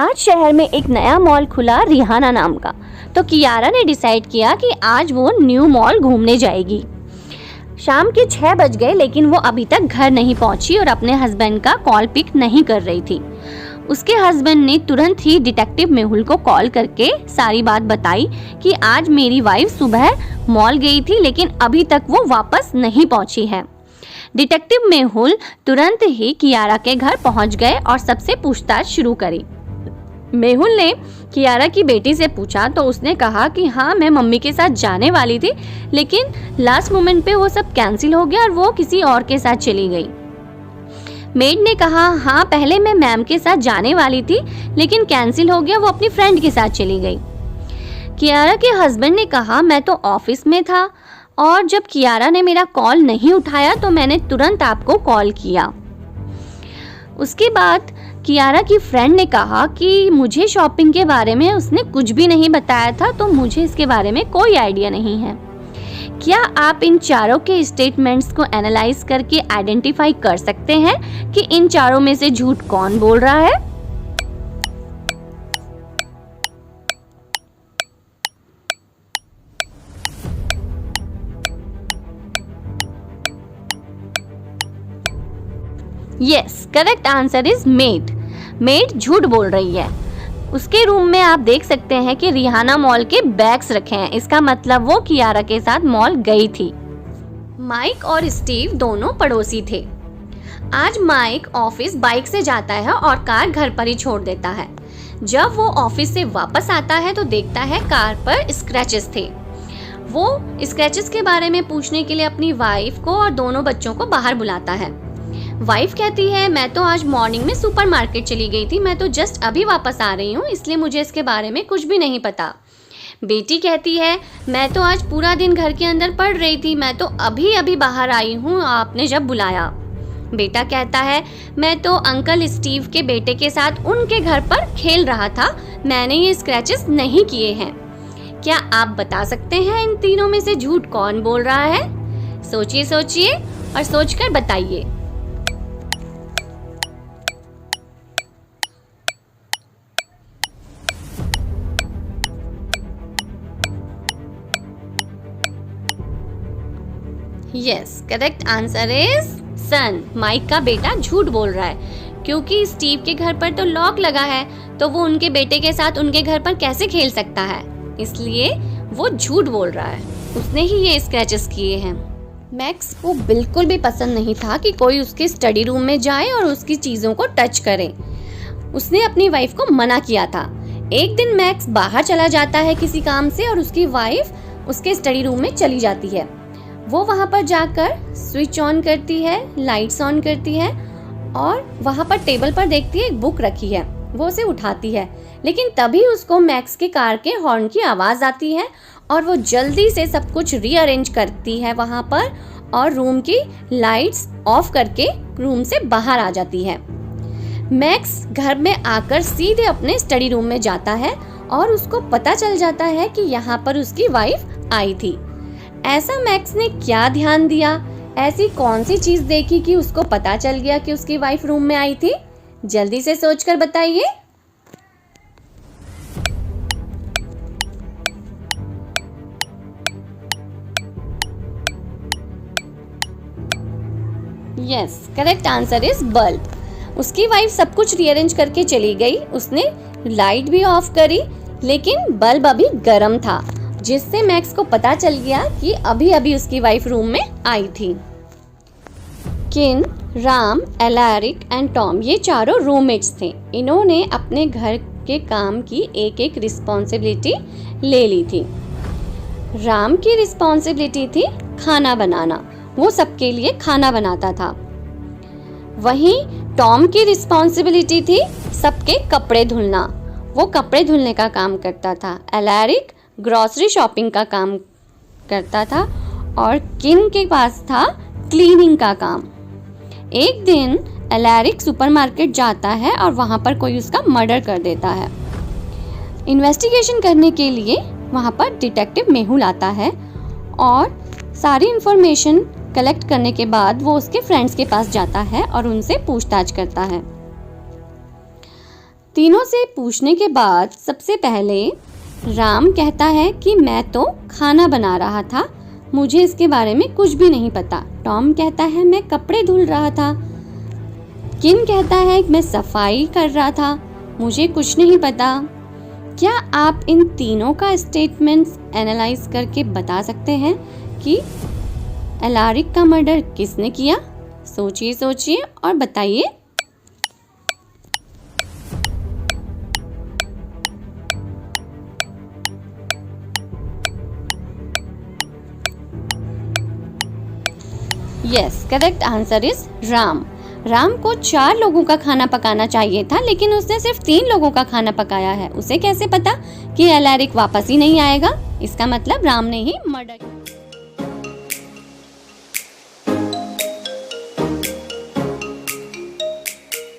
आज शहर में एक नया मॉल खुला, रिहाना नाम का। तो कियारा ने डिसाइड किया कि आज वो न्यू मॉल घूमने जाएगी। शाम के 6 बज गए, लेकिन वो अभी तक घर नहीं पहुंची और अपने हस्बैंड का कॉल पिक नहीं कर रही थी। उसके हस्बैंड ने तुरंत ही डिटेक्टिव मेहुल को कॉल करके सारी बात बताई कि आज मेरी वाइफ सुबह मॉल गई थी, लेकिन अभी तक वो वापस नहीं पहुंची है। डिटेक्टिव मेहुल तुरंत ही कियारा के घर पहुंच गए और सबसे पूछताछ शुरू करी। मेहुल ने कियारा की बेटी से पूछा तो उसने कहा कि हाँ, मैं मम्मी के साथ जाने वाली थी, लेकिन लास्ट मोमेंट पे वो सब कैंसिल हो गया और वो किसी और के साथ चली गई। मेड ने कहा हाँ, पहले मैं मैम के साथ जाने वाली थी, लेकिन कैंसिल हो गया, वो अपनी फ्रेंड के साथ चली गई। कियारा के हस्बैंड ने कहा मैं तो ऑफिस में था और जब कियारा ने मेरा कॉल नहीं उठाया तो मैंने तुरंत आपको कॉल किया। उसके बाद कियारा की फ्रेंड ने कहा कि मुझे शॉपिंग के बारे में उसने कुछ भी नहीं बताया था, तो मुझे इसके बारे में कोई आइडिया नहीं है। क्या आप इन चारों के स्टेटमेंट्स को एनालाइज करके आइडेंटिफाई कर सकते हैं कि इन चारों में से झूठ कौन बोल रहा है? Yes, correct answer is made. Made झूठ बोल रही है। उसके रूम में आप देख सकते हैं कि रिहाना मॉल के बैग्स रखे हैं, इसका मतलब वो कियारा के साथ मॉल गई थी। माइक और स्टीव दोनों पड़ोसी थे। आज माइक ऑफिस बाइक से जाता है और कार घर पर ही छोड़ देता है। जब वो ऑफिस से वापस आता है तो देखता है कार पर स्क्रैचेस थे। वो स्क्रैचेस के बारे में पूछने के लिए अपनी वाइफ को और दोनों बच्चों को बाहर बुलाता है। वाइफ कहती है मैं तो आज मॉर्निंग में सुपरमार्केट चली गई थी, मैं तो जस्ट अभी वापस आ रही हूँ, इसलिए मुझे इसके बारे में कुछ भी नहीं पता। बेटी कहती है मैं तो आज पूरा दिन घर के अंदर पढ़ रही थी, मैं तो अभी अभी बाहर आई हूँ आपने जब बुलाया। बेटा कहता है मैं तो अंकल स्टीव के बेटे के साथ उनके घर पर खेल रहा था, मैंने ये स्क्रैचेस नहीं किए हैं। क्या आप बता सकते हैं इन तीनों में से झूठ कौन बोल रहा है? सोचिए सोचिए और सोचकर बताइए। Yes, correct answer is son. Mike का बेटा झूठ बोल रहा है क्योंकि स्टीव के घर पर तो लॉक लगा है, तो वो उनके बेटे के साथ उनके घर पर कैसे खेल सकता है, इसलिए वो झूठ बोल रहा है। उसने ही ये स्क्रैचेस किए हैं। मैक्स को बिल्कुल भी पसंद नहीं था कि कोई उसके स्टडी रूम में जाए और उसकी चीज़ों को टच करे। उसने अपनी वाइफ को मना किया था। एक दिन मैक्स बाहर चला जाता है किसी काम से और उसकी वाइफ उसके स्टडी रूम में चली जाती है। वो वहाँ पर जाकर स्विच ऑन करती है, लाइट्स ऑन करती है और वहाँ पर टेबल पर देखती है एक बुक रखी है। वो उसे उठाती है, लेकिन तभी उसको मैक्स के कार के हॉर्न की आवाज़ आती है और वो जल्दी से सब कुछ रीअरेंज करती है वहाँ पर और रूम की लाइट्स ऑफ करके रूम से बाहर आ जाती है। मैक्स घर में आकर सीधे अपने स्टडी रूम में जाता है और उसको पता चल जाता है कि यहाँ पर उसकी वाइफ आई थी। ऐसा मैक्स ने क्या ध्यान दिया, ऐसी कौन सी चीज देखी कि उसको पता चल गया कि उसकी वाइफ रूम में आई थी? जल्दी से सोचकर बताइए। Yes, correct answer is bulb. उसकी वाइफ सब कुछ रीअरेंज करके चली गई, उसने लाइट भी ऑफ करी, लेकिन बल्ब अभी गर्म था, जिससे मैक्स को पता चल गया कि अभी अभी उसकी वाइफ रूम में आई थी। किन, राम, एलैरिक एंड टॉम ये चारों रूममेट्स थे। इन्होंने अपने घर के काम की एक एक रिस्पॉन्सिबिलिटी ले ली थी। राम की रिस्पॉन्सिबिलिटी थी खाना बनाना, वो सबके लिए खाना बनाता था। वहीं टॉम की रिस्पॉन्सिबिलिटी थी सबके कपड़े धुलना, वो कपड़े धुलने का काम करता था। एलैरिक ग्रॉसरी शॉपिंग का काम करता था और किन के पास था क्लीनिंग का काम। एक दिन एलैरिक सुपरमार्केट जाता है और वहाँ पर कोई उसका मर्डर कर देता है। इन्वेस्टिगेशन करने के लिए वहाँ पर डिटेक्टिव मेहुल आता है और सारी इन्फॉर्मेशन कलेक्ट करने के बाद वो उसके फ्रेंड्स के पास जाता है और उनसे पूछताछ करता है। तीनों से पूछने के बाद सबसे पहले राम कहता है कि मैं तो खाना बना रहा था, मुझे इसके बारे में कुछ भी नहीं पता। टॉम कहता है मैं कपड़े धुल रहा था। किन कहता है मैं सफाई कर रहा था, मुझे कुछ नहीं पता। क्या आप इन तीनों का स्टेटमेंट्स एनालाइज करके बता सकते हैं कि एलारिक का मर्डर किसने किया? सोचिए सोचिए और बताइए। Yes, correct answer is Ram. Ram को 4 लोगों का खाना पकाना चाहिए था, लेकिन उसने सिर्फ 3 लोगों का खाना पकाया है। उसे कैसे पता कि एलारिक वापस ही नहीं आएगा? इसका मतलब राम ने ही मर्डर